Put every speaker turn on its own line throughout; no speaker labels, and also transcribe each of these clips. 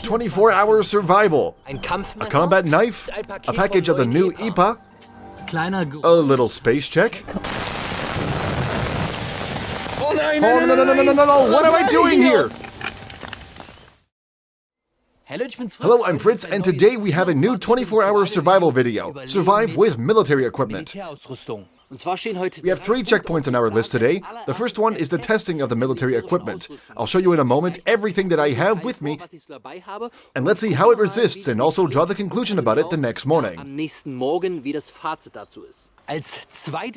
24-hour survival. A combat knife, a package of the new IPA, a little space check. Oh no, what am I doing here? Hello, I'm Fritz, and today we have a new 24-hour survival video. Survive with military equipment. We have 3 checkpoints on our list today. The first one is the testing of the military equipment. I'll show you in a moment everything that I have with me, and let's see how it resists and also draw the conclusion about it the next morning. The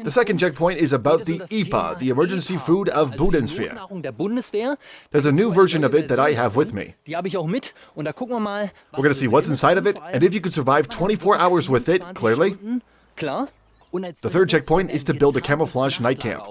second checkpoint is about the IPA, the emergency food of Bundeswehr. There's a new version of it that I have with me. We're going to see what's inside of it, and if you could survive 24 hours with it, clearly. The third checkpoint is to build a camouflage night camp.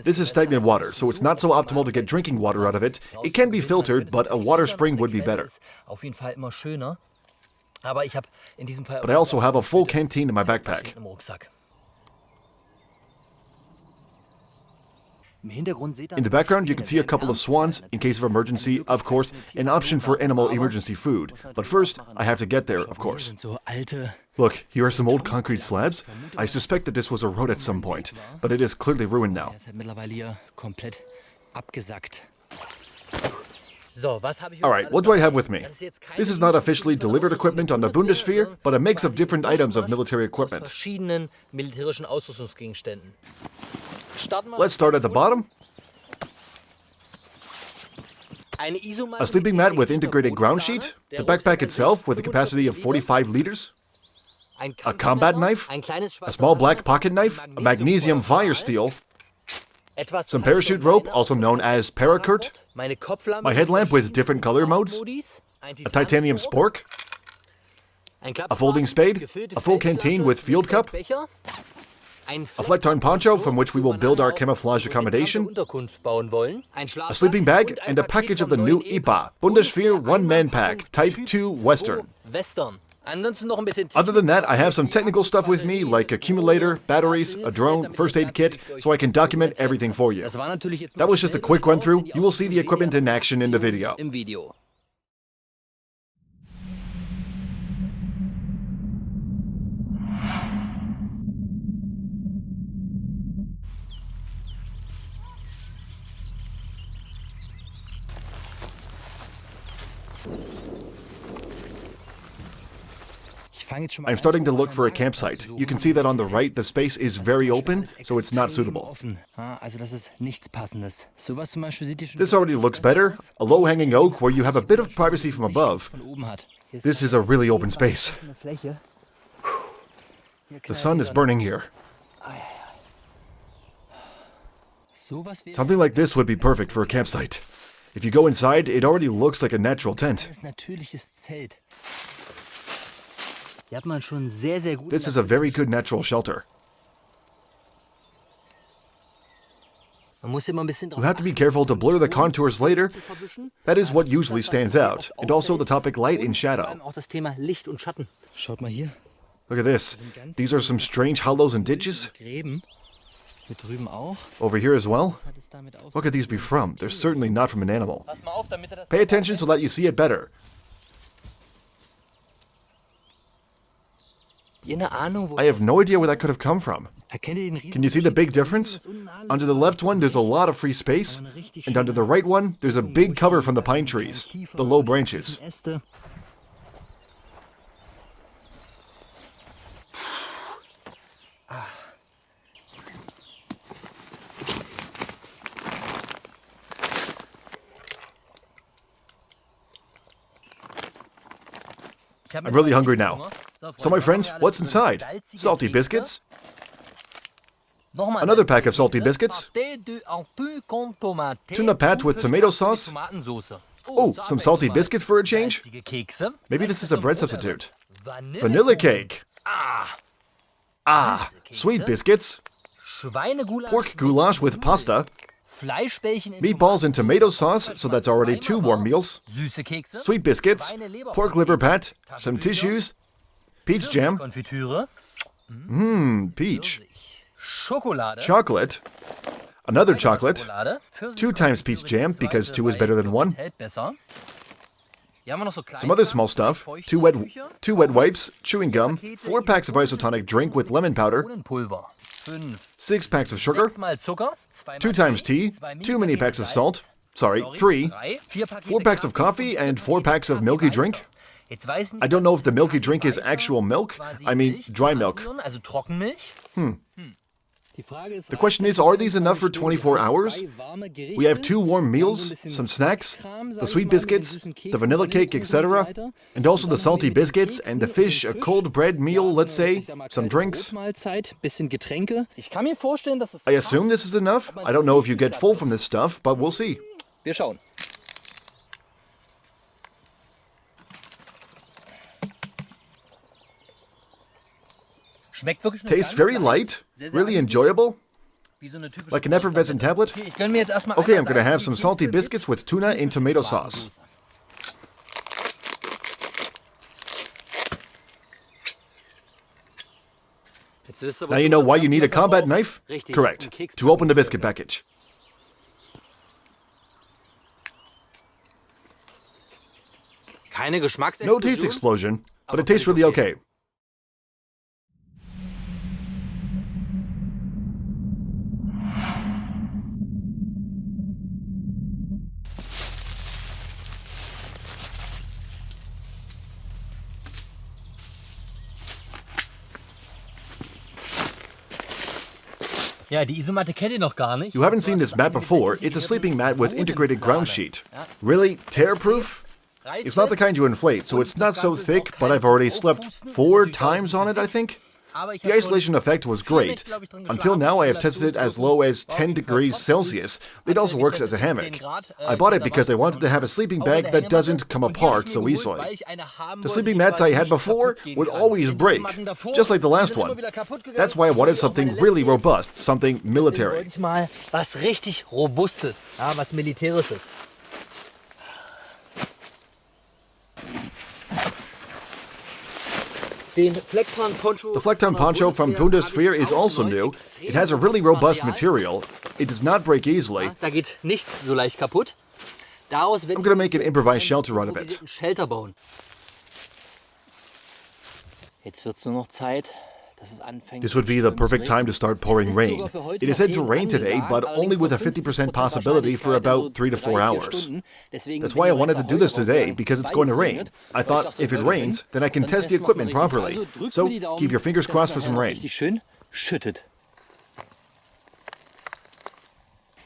This is stagnant water, so it's not so optimal to get drinking water out of it. It can be filtered, but a water spring would be better. But I also have a full canteen in my backpack. In the background, you can see a couple of swans, in case of emergency, of course, an option for animal emergency food. But first, I have to get there, of course. Look, here are some old concrete slabs. I suspect that this was a road at some point, but it is clearly ruined now. Alright, what do I have with me? This is not officially delivered equipment on the Bundeswehr, but a mix of different items of military equipment. Let's start at the bottom. A sleeping mat with integrated ground sheet, the backpack itself with a capacity of 45 liters, a combat knife, a small black pocket knife, a magnesium fire steel, some parachute rope, also known as paracord, my headlamp with different color modes, a titanium spork, a folding spade, a full canteen with field cup, a fleck-torn poncho from which we will build our camouflage accommodation, a sleeping bag, and a package of the new IPA, Bundeswehr one-man pack, Type 2 Western. Other than that, I have some technical stuff with me, like accumulator, batteries, a drone, first aid kit, so I can document everything for you. That was just a quick run-through. You will see the equipment in action in the video. I'm starting to look for a campsite. You can see that on the right, the space is very open, so it's not suitable. This already looks better. A low-hanging oak where you have a bit of privacy from above. This is a really open space. The sun is burning here. Something like this would be perfect for a campsite. If you go inside, it already looks like a natural tent. This is a very good natural shelter. You have to be careful to blur the contours later. That is what usually stands out, and also the topic light and shadow. Look at this. These are some strange hollows and ditches. Over here as well. What could these be from? They're certainly not from an animal. Pay attention so that you see it better. I have no idea where that could have come from. Can you see the big difference? Under the left one, there's a lot of free space, and under the right one, there's a big cover from the pine trees, the low branches. I'm really hungry now. So my friends, what's inside? Salty biscuits? Another pack of salty biscuits? Tuna pat with tomato sauce? Oh, some salty biscuits for a change? Maybe this is a bread substitute. Vanilla cake. Sweet biscuits. Pork goulash with pasta. Meatballs in tomato sauce, so that's already 2 warm meals. Sweet biscuits, pork liver pat, some tissues, peach jam. Peach. Chocolate. Another chocolate. 2 times peach jam, because 2 is better than 1. Some other small stuff. 2 wet wipes, chewing gum, 4 packs of isotonic drink with lemon powder, 6 packs of sugar, 2 times tea, 2 mini packs of salt, 3, 4 packs of coffee, and 4 packs of milky drink. I don't know if the milky drink is actual milk. I mean, dry milk. The question is, are these enough for 24 hours? We have 2 warm meals, some snacks, the sweet biscuits, the vanilla cake, etc. And also the salty biscuits and the fish, a cold bread meal, let's say, some drinks. I assume this is enough. I don't know if you get full from this stuff, but we'll see. Tastes very light, really enjoyable, like an effervescent tablet. Okay, I'm gonna have some salty biscuits with tuna in tomato sauce. Now you know why you need a combat knife? Correct, to open the biscuit package. No taste explosion, but it tastes really okay. You haven't seen this mat before. It's a sleeping mat with integrated ground sheet. Really? Tear-proof? It's not the kind you inflate, so it's not so thick, but I've already slept 4 times on it, I think. The isolation effect was great. Until now, I have tested it as low as 10 degrees Celsius. It also works as a hammock. I bought it because I wanted to have a sleeping bag that doesn't come apart so easily. The sleeping mats I had before would always break, just like the last one. That's why I wanted something really robust, something military.
Was richtig Robustes, was Militärisches. The
Fleckton poncho from Bundeswehr is also new. It has a really robust material. It does not break easily. I'm gonna make an improvised shelter out of it. This would be the perfect time to start pouring rain. It is said to rain today, but only with a 50% possibility for about 3 to 4 hours. That's why I wanted to do this today, because it's going to rain. I thought, if it rains, then I can test the equipment properly. So, keep your fingers crossed for some rain.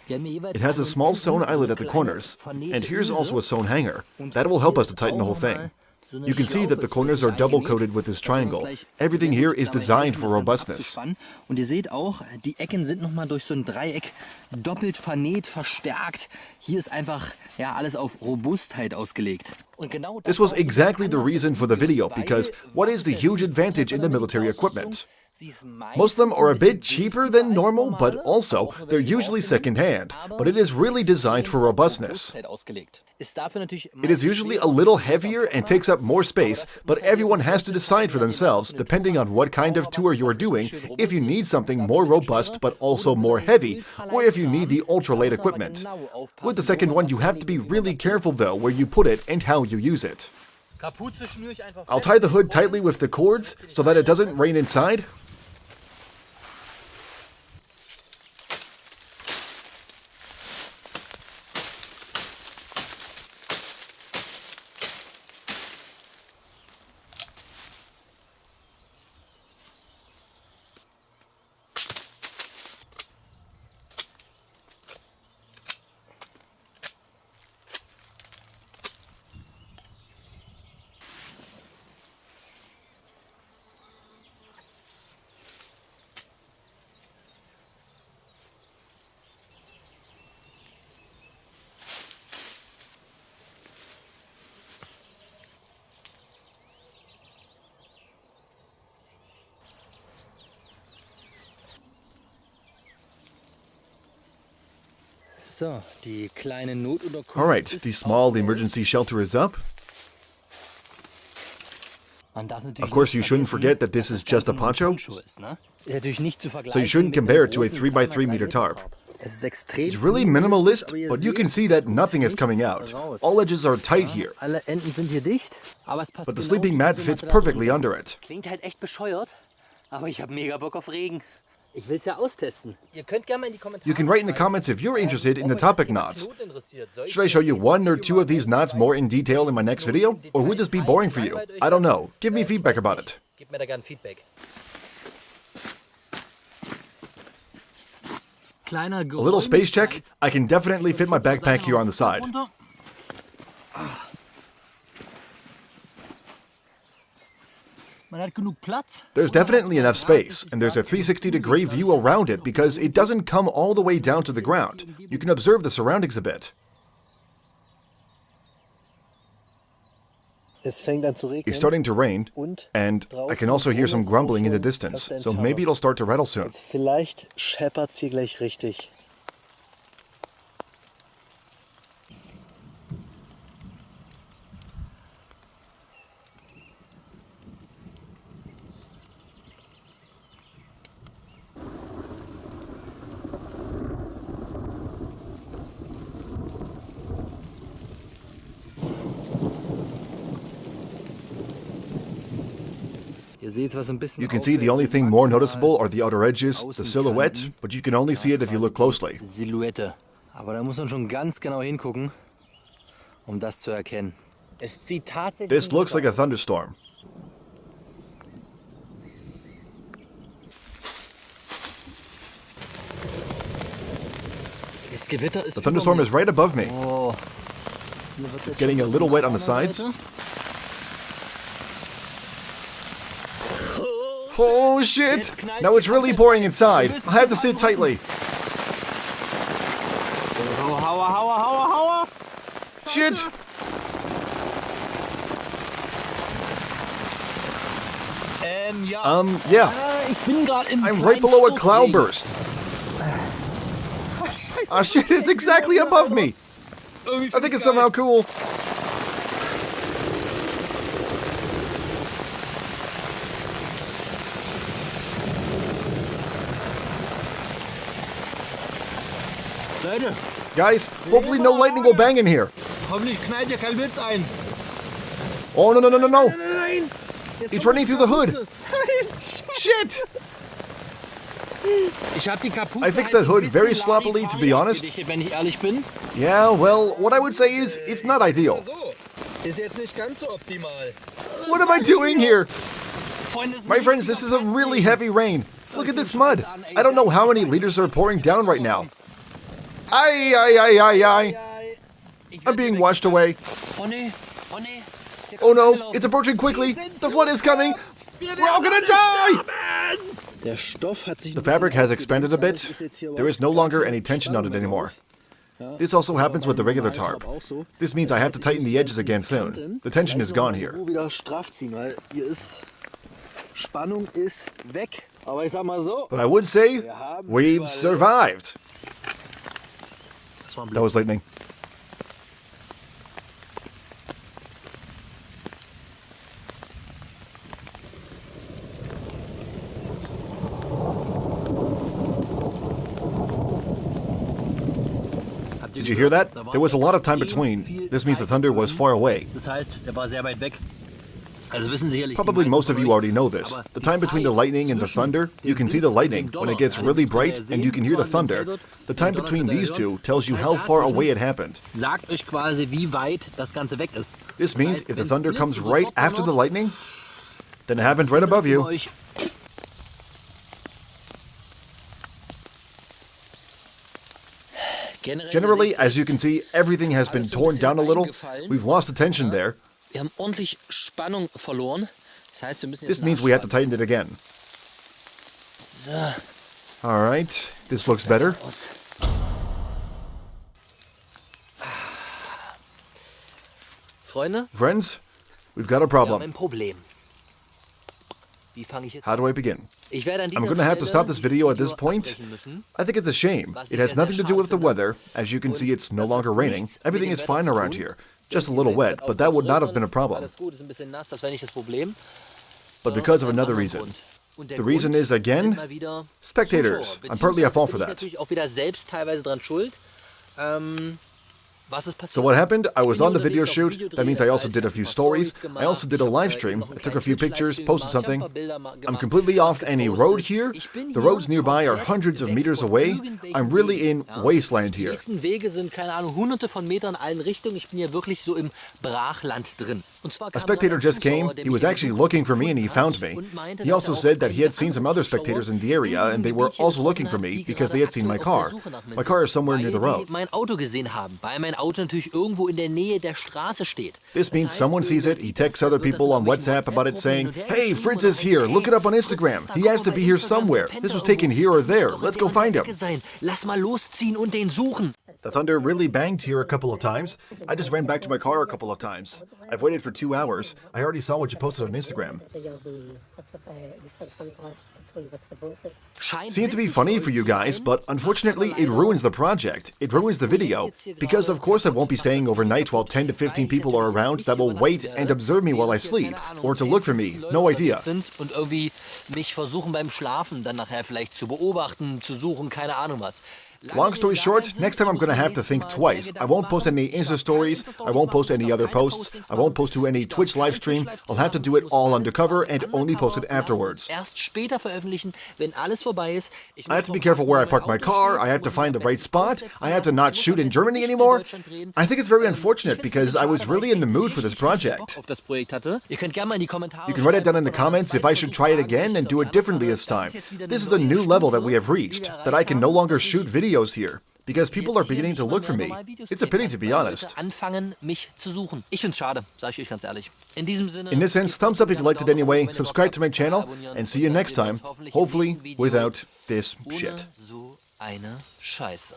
It has a small sewn eyelet at the corners, and here's also a sewn hanger. That will help us to tighten the whole thing. You can see that the corners are double-coated with this triangle. Everything here is designed for robustness.
Und ihr seht auch, die Ecken sind nochmal durch so ein Dreieck doppelt vernäht, verstärkt. Hier ist einfach alles auf Robustheit ausgelegt.
This was exactly the reason for the video, because what is the huge advantage in the military equipment? Most of them are a bit cheaper than normal, but also, they're usually second-hand, but it is really designed for robustness. It is usually a little heavier and takes up more space, but everyone has to decide for themselves, depending on what kind of tour you are doing, if you need something more robust but also more heavy, or if you need the ultralight equipment. With the second one, you have to be really careful though where you put it and how you use it. I'll tie the hood tightly with the cords so that it doesn't rain inside.
So, die kleine Notunterkunft.
Alright, the small emergency shelter is up. Of course, you shouldn't forget that this is just a poncho, so you shouldn't compare it to a 3x3 meter tarp. It's really minimalist, but you can see that nothing is coming out. All edges are tight here. But the sleeping mat fits perfectly under it.
Klingt halt echt bescheuert, aber ich habe mega Bock auf Regen. Ich will's ja austesten. Ihr könnt gerne mal in die Kommentare.
You can write in the comments if you're interested in the topic knots. Should I show you one or two of these knots more in detail in my next video? Or would this be boring for you? I don't know. Give me feedback about it.
Gebt mir da gerne Feedback.
A little space check. I can definitely fit my backpack here on the side. There's definitely enough space, and there's a 360-degree view around it because it doesn't come all the way down to the ground. You can observe the surroundings a bit. It's starting to rain, and I can also hear some grumbling in the distance, so maybe it'll start to rattle soon.
Vielleicht scheppert's hier gleich richtig.
You can see the only thing more noticeable are the outer edges, the silhouette, but you can only see it if you look closely.
Silhouette. Aber da muss man schon ganz genau hingucken, das zu erkennen. Es zieht tatsächlich.
This looks like a thunderstorm. The thunderstorm is right above me. It's getting a little wet on the sides. Oh shit! Now it's really pouring inside. I have to sit tightly. Shit! Yeah. I'm right below a cloudburst. Ah shit, it's exactly above me. I think it's somehow cool. Guys, hopefully no lightning will bang in here.
Hoffentlich knallt ja kein Blitz ein.
Oh, no. It's running through the hood. Shit! I fixed that hood very sloppily, to be honest. Yeah, well, what I would say is, it's not ideal. What am I doing here? My friends, this is a really heavy rain. Look at this mud. I don't know how many liters are pouring down right now. Ay. I'm being washed away. Oh no, it's approaching quickly. The flood is coming. We're all gonna die! The fabric has expanded a bit. There is no longer any tension on it anymore. This also happens with the regular tarp. This means I have to tighten the edges again soon. The tension is gone here. But I would say, we've survived. That was lightning. Did you hear that? There was a lot of time between. This means the thunder was far away. Probably most of you already know this. The time between the lightning and the thunder, you can see the lightning when it gets really bright and you can hear the thunder. The time between these two tells you how far away it happened. This means if the thunder comes right after the lightning, then it happened right above you. Generally, as you can see, everything has been torn down a little. We've lost the tension there. This means we have to tighten it again. Alright, this looks better. Friends, we've got a problem. How do I begin?
Ich werde an dieser
I'm gonna have to stop this video at this point.
abbrechen müssen.
I think it's a shame. It has nothing to do with the weather. As you can see, it's no longer raining. Everything is fine around here. Just a little wet, but that would not have been a problem.
Alles gut, ist ein bisschen nass, das wäre nicht das Problem.
But because of another reason. The reason is, again, spectators. I'm partly at fault for that.
Natürlich auch wieder selbst teilweise dran schuld. Was ist
So
passiert?
what happened? I was on the video shoot. That means I also did a few stories. I also did a live stream. I took a few pictures, posted something. I'm completely off any road here. The roads nearby are hundreds of meters away. I'm really in wasteland
Die
here.
nächsten Wege sind, keine Ahnung, hunderte von Metern in allen Richtungen. Ich bin hier wirklich so im Brachland drin. Und zwar
A spectator just came. He was actually looking for me and he found me. He also said that he had seen some other spectators in the area and they were also looking for me because they had seen my car. My car is somewhere near the road.
Mein Auto gesehen haben, weil mein Auto natürlich irgendwo in der Nähe der Straße steht.
This means someone sees it, he texts other people on WhatsApp about it saying, "Hey, Fritz is here, look it up on Instagram. He has to be here somewhere. This was taken here or there. Let's go find him."
Lass mal losziehen und den suchen.
The thunder really banged here a couple of times. I just ran back to my car a couple of times. I've waited for 2 hours. I already saw what you posted on Instagram. Seemed to be funny for you guys, but unfortunately it ruins the project. It ruins the video. Because of course I won't be staying overnight while 10 to 15 people are around that will wait and observe me while I sleep. Or to look for me. No idea.
Und irgendwie mich versuchen beim Schlafen dann nachher vielleicht zu beobachten, zu suchen, keine Ahnung was.
Long story short, next time I'm gonna have to think twice. I won't post any Insta stories, I won't post any other posts, I won't post to any Twitch livestream. I'll have to do it all undercover and only post it afterwards.
Erst später veröffentlichen, wenn alles vorbei ist.
I have to be careful where I park my car, I have to find the right spot, I have to not shoot in Germany anymore. I think it's very unfortunate because I was really in the mood for this project.
Auf das Projekt hatte. Ihr könnt gerne mal in die Kommentare
You can write it down in the comments if I should try it again and do it differently this time. This is a new level that we have reached, that I can no longer shoot videos here, because people are beginning to look for me. It's a pity, to be honest.
Anfangen, mich zu suchen. Ich find's schade, sage ich euch ganz ehrlich. In diesem Sinne.
In this sense, thumbs up if you liked it anyway, subscribe to my channel, and see you next time, hopefully without this shit.
So eine Scheiße.